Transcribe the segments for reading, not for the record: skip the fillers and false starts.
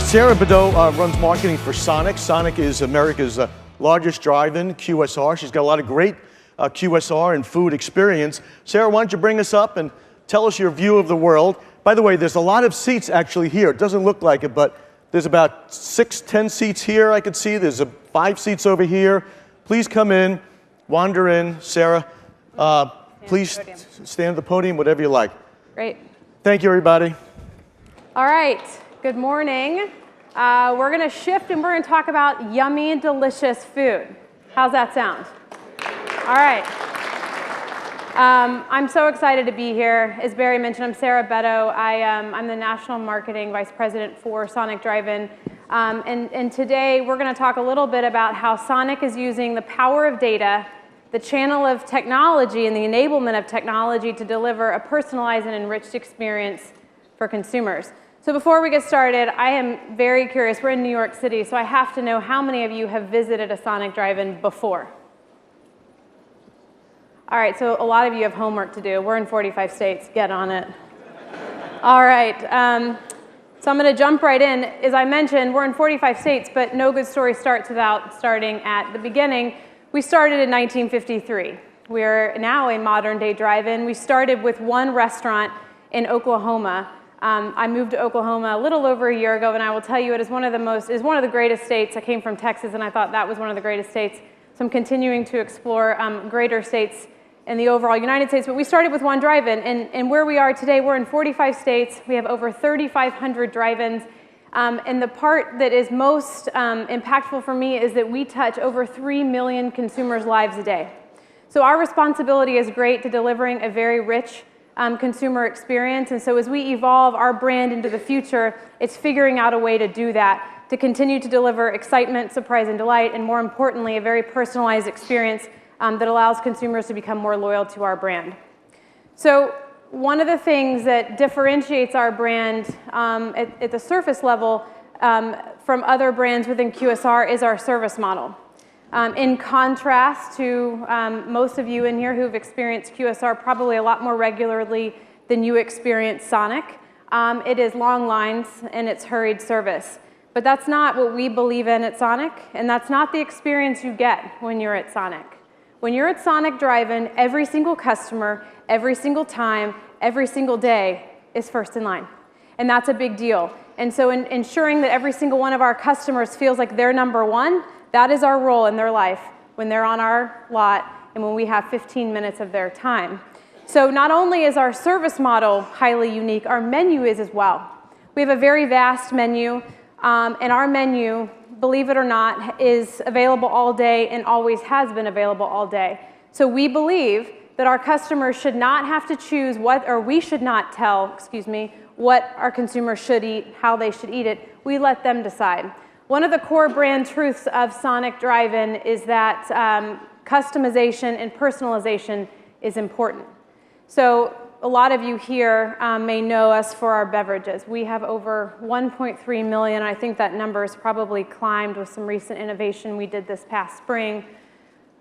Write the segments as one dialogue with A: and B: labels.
A: Sarah Beddoe runs marketing for Sonic. Sonic is America's largest drive-in QSR. She's got a lot of great QSR and food experience. Sarah, why don't you bring us up and tell us your view of the world. By the way, there's a lot of seats actually here. It doesn't look like it, but there's about 10 seats here I could see. There's 5 seats over here. Please come in, wander in. Sarah, please stand at the podium, whatever you like.
B: Great.
A: Thank you, everybody.
B: All right, good morning. We're gonna shift and we're gonna talk about yummy and delicious food. How's that sound? All right. I'm so excited to be here. As Barry mentioned, I'm Sarah Beddoe. I'm the National Marketing Vice President for Sonic Drive-In. And today we're gonna talk a little bit about how Sonic is using the power of data, the channel of technology, and the enablement of technology to deliver a personalized and enriched experience for consumers. So before we get started, I am very curious. We're in New York City, so I have to know how many of you have visited a Sonic Drive-In before? All right, so a lot of you have homework to do. We're in 45 states. Get on it. All right, so I'm going to jump right in. As I mentioned, we're in 45 states, but no good story starts without starting at the beginning. We started in 1953. We're now a modern-day drive-in. We started with one restaurant in Oklahoma. I moved to Oklahoma a little over a year ago, and I will tell you it is one of the greatest states. I came from Texas, and I thought that was one of the greatest states. So I'm continuing to explore greater states in the overall United States. But we started with one drive-in, and where we are today, we're in 45 states. We have over 3,500 drive-ins. And the part that is most impactful for me is that we touch over 3 million consumers' lives a day. So our responsibility is great to delivering a very rich consumer experience. And so as we evolve our brand into the future, it's figuring out a way to do that, to continue to deliver excitement, surprise, and delight, and more importantly, a very personalized experience that allows consumers to become more loyal to our brand. So one of the things that differentiates our brand at the surface level from other brands within QSR is our service model. In contrast to most of you in here who've experienced QSR probably a lot more regularly than you experience Sonic, it is long lines and it's hurried service. But that's not what we believe in at Sonic, and that's not the experience you get when you're at Sonic. When you're at Sonic Drive-In, every single customer, every single time, every single day is first in line. And that's a big deal. And so ensuring that every single one of our customers feels like they're number one, that is our role in their life when they're on our lot and when we have 15 minutes of their time. So not only is our service model highly unique, our menu is as well. We have a very vast menu, and our menu, believe it or not, is available all day and always has been available all day. So we believe that our customers should not have to choose we should not tell, what our consumers should eat, how they should eat it. We let them decide. One of the core brand truths of Sonic Drive-In is that customization and personalization is important. So a lot of you here may know us for our beverages. We have over 1.3 million. I think that number has probably climbed with some recent innovation we did this past spring.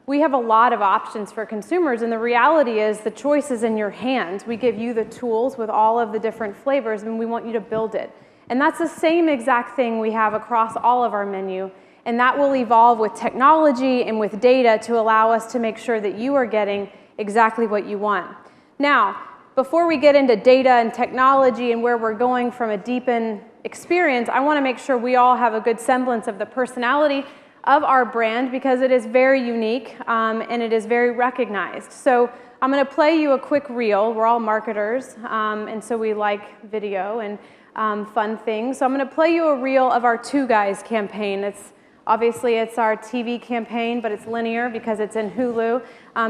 B: We have a lot of options for consumers, and the reality is the choice is in your hands. We give you the tools with all of the different flavors, and we want you to build it. And that's the same exact thing we have across all of our menu, and that will evolve with technology and with data to allow us to make sure that you are getting exactly what you want. Now, before we get into data and technology and where we're going from a deepened experience, I want to make sure we all have a good semblance of the personality of our brand because it is very unique and it is very recognized. So I'm going to play you a quick reel. We're all marketers, and so we like video and fun things. So I'm going to play you a reel of our Two Guys campaign. Obviously, it's our TV campaign, but it's linear because it's in Hulu.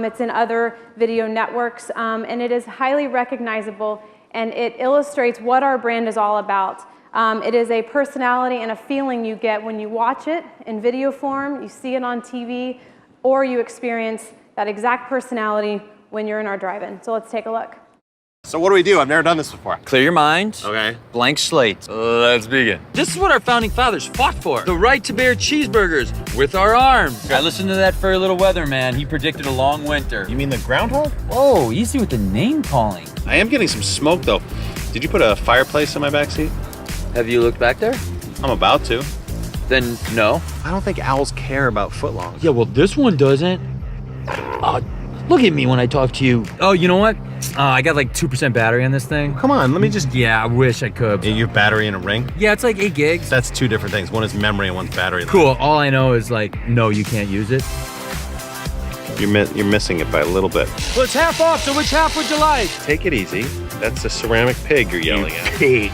B: It's in other video networks, and it is highly recognizable, and it illustrates what our brand is all about. It is a personality and a feeling you get when you watch it in video form, you see it on TV, or you experience that exact personality when you're in our drive-in. So let's take a look.
C: So what do we do? I've never done this before.
D: Clear your mind.
C: Okay.
D: Blank slate.
C: Let's begin.
D: This is what our founding fathers fought for. The right to bear cheeseburgers with our arms. I listened to that furry little weatherman. He predicted a long winter.
C: You mean the groundhog?
D: Whoa, easy with the name calling.
C: I am getting some smoke though. Did you put a fireplace in my backseat?
D: Have you looked back there?
C: I'm about to.
D: Then no.
C: I don't think owls care about footlongs.
D: Yeah, well, this one doesn't. Look at me when I talk to you. Oh, you know what? I got like 2% battery on this thing.
C: Come on, let me just...
D: Yeah, I wish I could.
C: You have battery in a ring?
D: Yeah, it's like 8 gigs.
C: That's 2 different things. One is memory and one's battery.
D: Cool. All I know is like, no, you can't use it.
C: You're missing it by a little bit.
D: Well, it's half off, so which half would you like?
C: Take it easy. That's a ceramic pig you're yelling at.
D: Pig.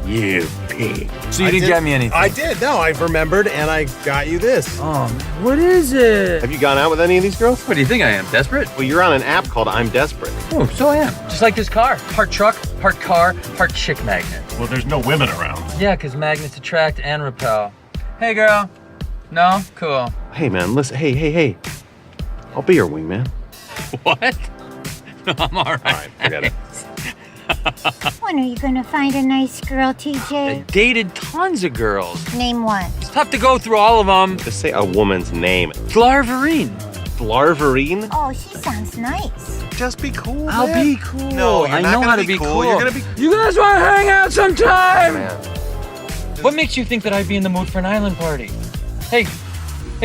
D: You pig. So you didn't get me anything?
C: I did. No, I remembered, and I got you this.
D: Oh, what is it?
C: Have you gone out with any of these girls?
D: What do you think I am, desperate?
C: Well, you're on an app called I'm Desperate.
D: Oh, so I am. Just like this car. Part truck, part car, part chick magnet.
C: Well, there's no women around.
D: Yeah, because magnets attract and repel. Hey, girl. No? Cool.
C: Hey, man, listen. Hey. I'll be your wingman.
D: What? No, I'm all right.
C: All right, forget it.
E: When are you gonna find a nice girl, TJ?
D: I dated tons of girls.
E: Name one.
D: It's tough to go through all of them.
C: Just say a woman's name.
D: Flarverine.
C: Flarverine?
E: Oh, she sounds nice.
C: Just be cool,
D: I'll
C: man.
D: be cool.
C: No, you're
D: I
C: not
D: know
C: gonna
D: how to
C: be
D: be
C: cool.
D: cool.
C: You're gonna be...
D: You guys want to hang out sometime?
C: Man.
D: What makes you think that I'd be in the mood for an island party? Hey,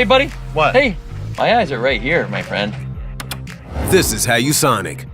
D: buddy.
C: What?
D: Hey, my eyes are right here, my friend.
F: This is how you Sonic.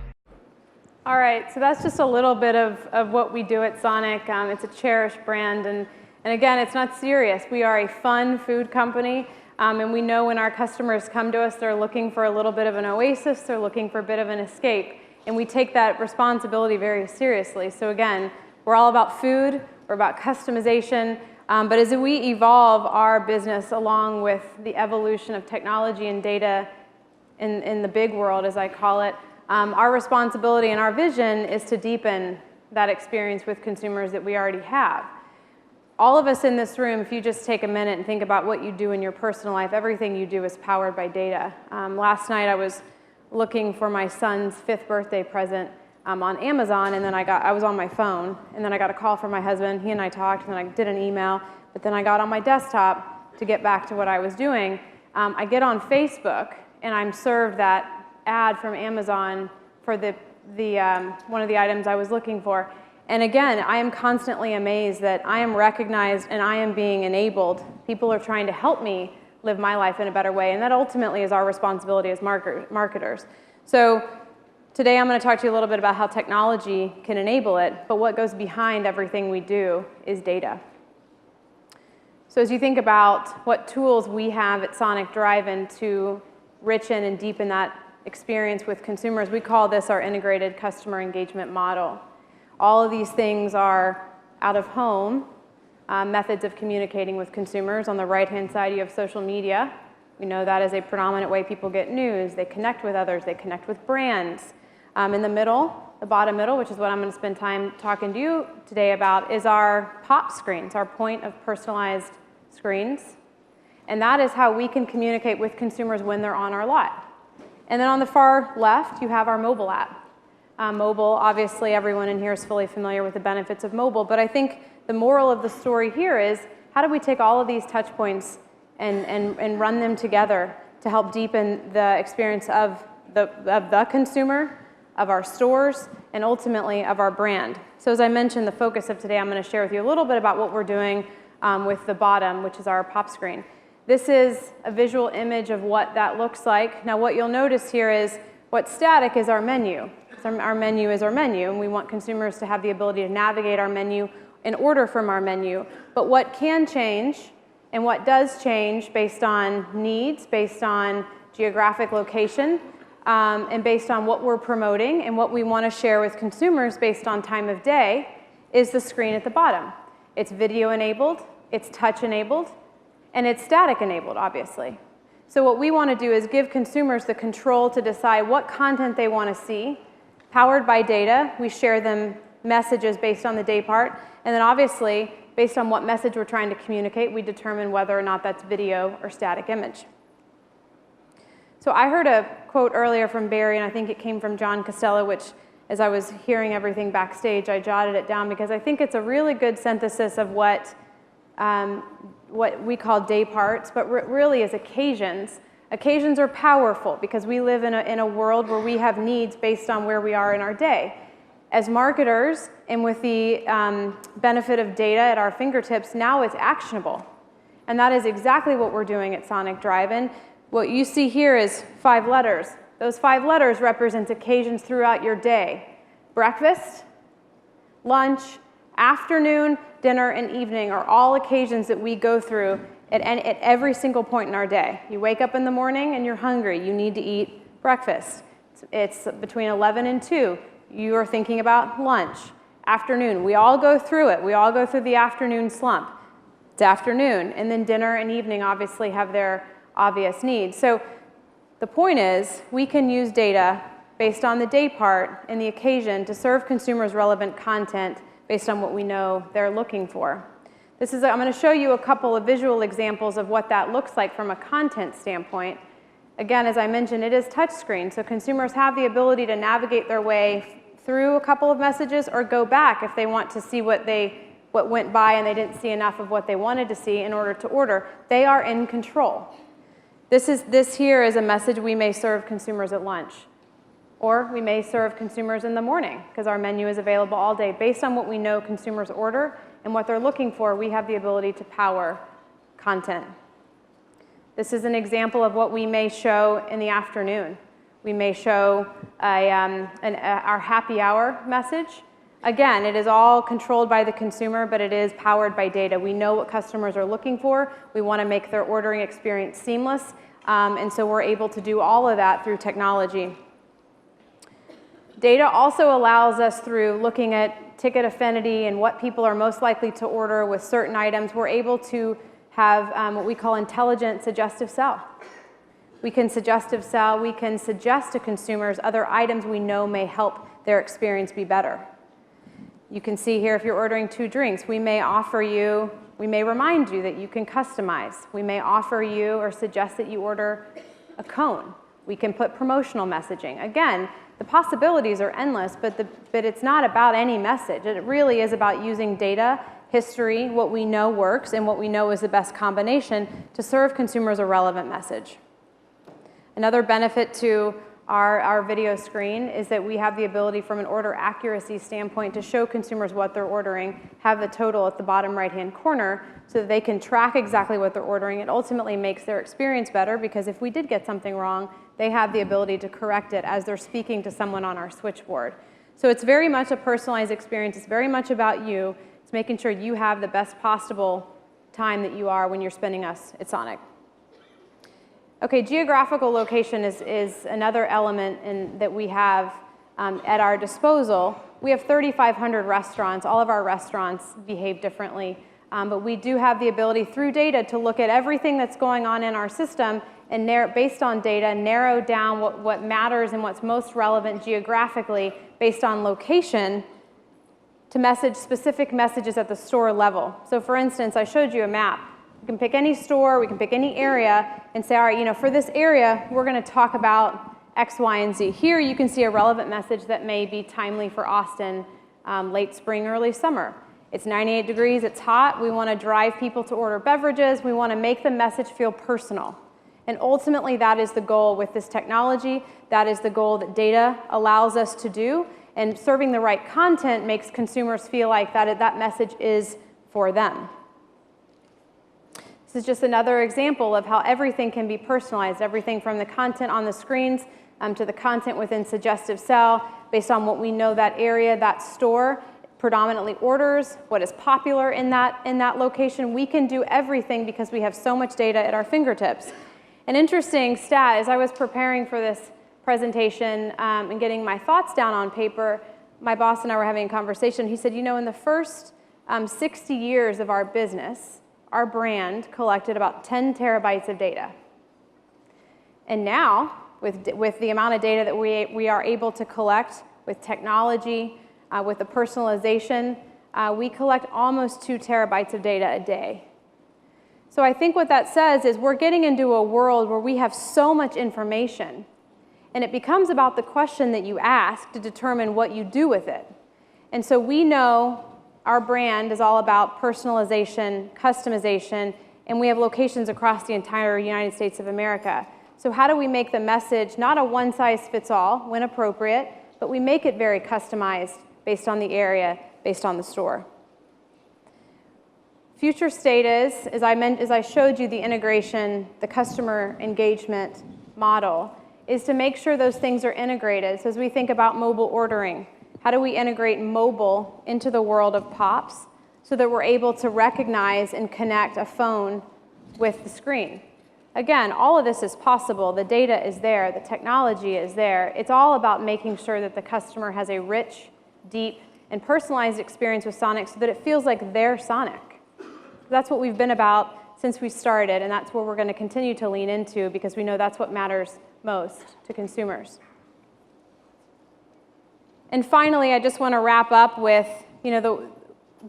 B: All right, so that's just a little bit of what we do at Sonic. It's a cherished brand, and again, it's not serious. We are a fun food company, and we know when our customers come to us, they're looking for a little bit of an oasis, they're looking for a bit of an escape, and we take that responsibility very seriously. So again, we're all about food, we're about customization, but as we evolve our business along with the evolution of technology and data in the big world, as I call it, our responsibility and our vision is to deepen that experience with consumers that we already have. All of us in this room, if you just take a minute and think about what you do in your personal life, everything you do is powered by data. Last night I was looking for my son's 5th birthday present on Amazon, and then I was on my phone, and then I got a call from my husband. He and I talked, and then I did an email, but then I got on my desktop to get back to what I was doing. I get on Facebook, and I'm served that ad from Amazon for one of the items I was looking for. And again, I am constantly amazed that I am recognized and I am being enabled. People are trying to help me live my life in a better way, and that ultimately is our responsibility as marketers. So today I'm going to talk to you a little bit about how technology can enable it, but what goes behind everything we do is data. So as you think about what tools we have at Sonic Drive-In to richen and deepen that experience with consumers, we call this our integrated customer engagement model. All of these things are out-of-home methods of communicating with consumers. On the right-hand side, you have social media. We know that is a predominant way people get news. They connect with others. They connect with brands. In the middle, the bottom middle, which is what I'm going to spend time talking to you today about, is our POP screens, our point of personalized screens. And that is how we can communicate with consumers when they're on our lot. And then on the far left, you have our mobile app. Mobile, obviously, everyone in here is fully familiar with the benefits of mobile, but I think the moral of the story here is how do we take all of these touch points and run them together to help deepen the experience of the consumer, of our stores, and ultimately of our brand. So as I mentioned, the focus of today, I'm going to share with you a little bit about what we're doing with the bottom, which is our pop screen. This is a visual image of what that looks like. Now what you'll notice here is what's static is our menu. So our menu is our menu, and we want consumers to have the ability to navigate our menu and order from our menu. But what can change and what does change based on needs, based on geographic location, and based on what we're promoting and what we want to share with consumers based on time of day is the screen at the bottom. It's video enabled, it's touch enabled, and it's static enabled, obviously. So what we want to do is give consumers the control to decide what content they want to see. Powered by data, we share them messages based on the day part, and then obviously, based on what message we're trying to communicate, we determine whether or not that's video or static image. So I heard a quote earlier from Barry, and I think it came from John Costello, which as I was hearing everything backstage, I jotted it down because I think it's a really good synthesis of what we call day parts, but really is occasions. Occasions are powerful because we live in a world where we have needs based on where we are in our day. As marketers, and with the benefit of data at our fingertips, now it's actionable. And that is exactly what we're doing at Sonic Drive-In. What you see here is 5 letters. Those 5 letters represent occasions throughout your day. Breakfast, lunch, afternoon, dinner, and evening are all occasions that we go through at every single point in our day. You wake up in the morning and you're hungry. You need to eat breakfast. It's between 11 and 2. You are thinking about lunch. Afternoon, we all go through it. We all go through the afternoon slump. It's afternoon, and then dinner and evening obviously have their obvious needs. So the point is, we can use data based on the day part and the occasion to serve consumers relevant content based on what we know they're looking for. I'm going to show you a couple of visual examples of what that looks like from a content standpoint. Again, as I mentioned, it is touchscreen, so consumers have the ability to navigate their way through a couple of messages or go back if they want to see what went by and they didn't see enough of what they wanted to see in order to order. They are in control. This here is a message we may serve consumers at lunch, or we may serve consumers in the morning because our menu is available all day. Based on what we know consumers order and what they're looking for, we have the ability to power content. This is an example of what we may show in the afternoon. We may show our happy hour message. Again, it is all controlled by the consumer, but it is powered by data. We know what customers are looking for. We want to make their ordering experience seamless, and so we're able to do all of that through technology. Data also allows us, through looking at ticket affinity and what people are most likely to order with certain items, we're able to have what we call intelligent suggestive sell. We can suggestive sell, we can suggest to consumers other items we know may help their experience be better. You can see here, if you're ordering 2 drinks, we may remind you that you can customize. We may offer you or suggest that you order a cone. We can put promotional messaging. Again, the possibilities are endless, but it's not about any message. It really is about using data, history, what we know works, and what we know is the best combination to serve consumers a relevant message. Another benefit to our video screen is that we have the ability from an order accuracy standpoint to show consumers what they're ordering, have the total at the bottom right-hand corner so that they can track exactly what they're ordering. It ultimately makes their experience better because if we did get something wrong, they have the ability to correct it as they're speaking to someone on our switchboard. So it's very much a personalized experience. It's very much about you. It's making sure you have the best possible time that you are when you're spending us at Sonic. Okay, geographical location is another element that we have at our disposal. We have 3,500 restaurants. All of our restaurants behave differently, but we do have the ability through data to look at everything that's going on in our system and based on data, narrow down what matters and what's most relevant geographically based on location to message specific messages at the store level. So for instance, I showed you a map. We can pick any store, we can pick any area and say, all right, for this area, we're going to talk about X, Y, and Z. Here you can see a relevant message that may be timely for Austin, late spring, early summer. It's 98 degrees, it's hot, we want to drive people to order beverages, we want to make the message feel personal. And ultimately, that is the goal with this technology. That is the goal that data allows us to do. And serving the right content makes consumers feel like that message is for them. This is just another example of how everything can be personalized, everything from the content on the screens to the content within suggestive sell, based on what we know that area, that store predominantly orders, what is popular in that location. We can do everything because we have so much data at our fingertips. An interesting stat, as I was preparing for this presentation and getting my thoughts down on paper, my boss and I were having a conversation. He said, in the first 60 years of our business, our brand collected about 10 terabytes of data. And now, with the amount of data that we are able to collect with technology, with the personalization, we collect almost 2 terabytes of data a day. So I think what that says is we're getting into a world where we have so much information, and it becomes about the question that you ask to determine what you do with it. And so we know our brand is all about personalization, customization, and we have locations across the entire United States of America. So how do we make the message not a one-size-fits-all when appropriate, but we make it very customized based on the area, based on the store. Future state is, as I showed you the integration, the customer engagement model, is to make sure those things are integrated. So as we think about mobile ordering, how do we integrate mobile into the world of POPs so that we're able to recognize and connect a phone with the screen? Again, all of this is possible. The data is there. The technology is there. It's all about making sure that the customer has a rich, deep, and personalized experience with Sonic so that it feels like they're Sonic. That's what we've been about since we started, and that's where we're going to continue to lean into because we know that's what matters most to consumers. And finally, I just want to wrap up with,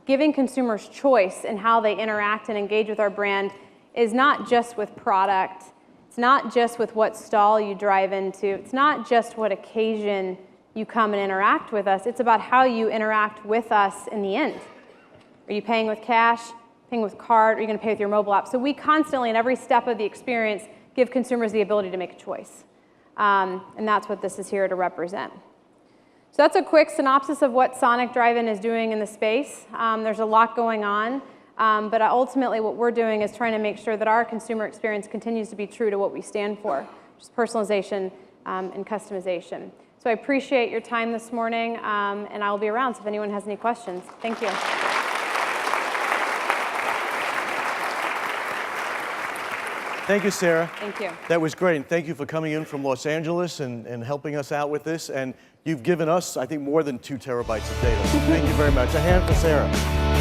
B: giving consumers choice in how they interact and engage with our brand is not just with product. It's not just with what stall you drive into. It's not just what occasion you come and interact with us. It's about how you interact with us in the end. Are you paying with cash? Paying with card, or are you going to pay with your mobile app? So we constantly, in every step of the experience, give consumers the ability to make a choice. And that's what this is here to represent. So that's a quick synopsis of what Sonic Drive-In is doing in the space. There's a lot going on, but ultimately what we're doing is trying to make sure that our consumer experience continues to be true to what we stand for, which is personalization and customization. So I appreciate your time this morning, and I'll be around so if anyone has any questions. Thank you.
A: Thank you, Sarah.
B: Thank you.
A: That was great, and thank you for coming in from Los Angeles and helping us out with this. And you've given us, I think, more than 2 terabytes of data. Thank you very much. A hand for Sarah.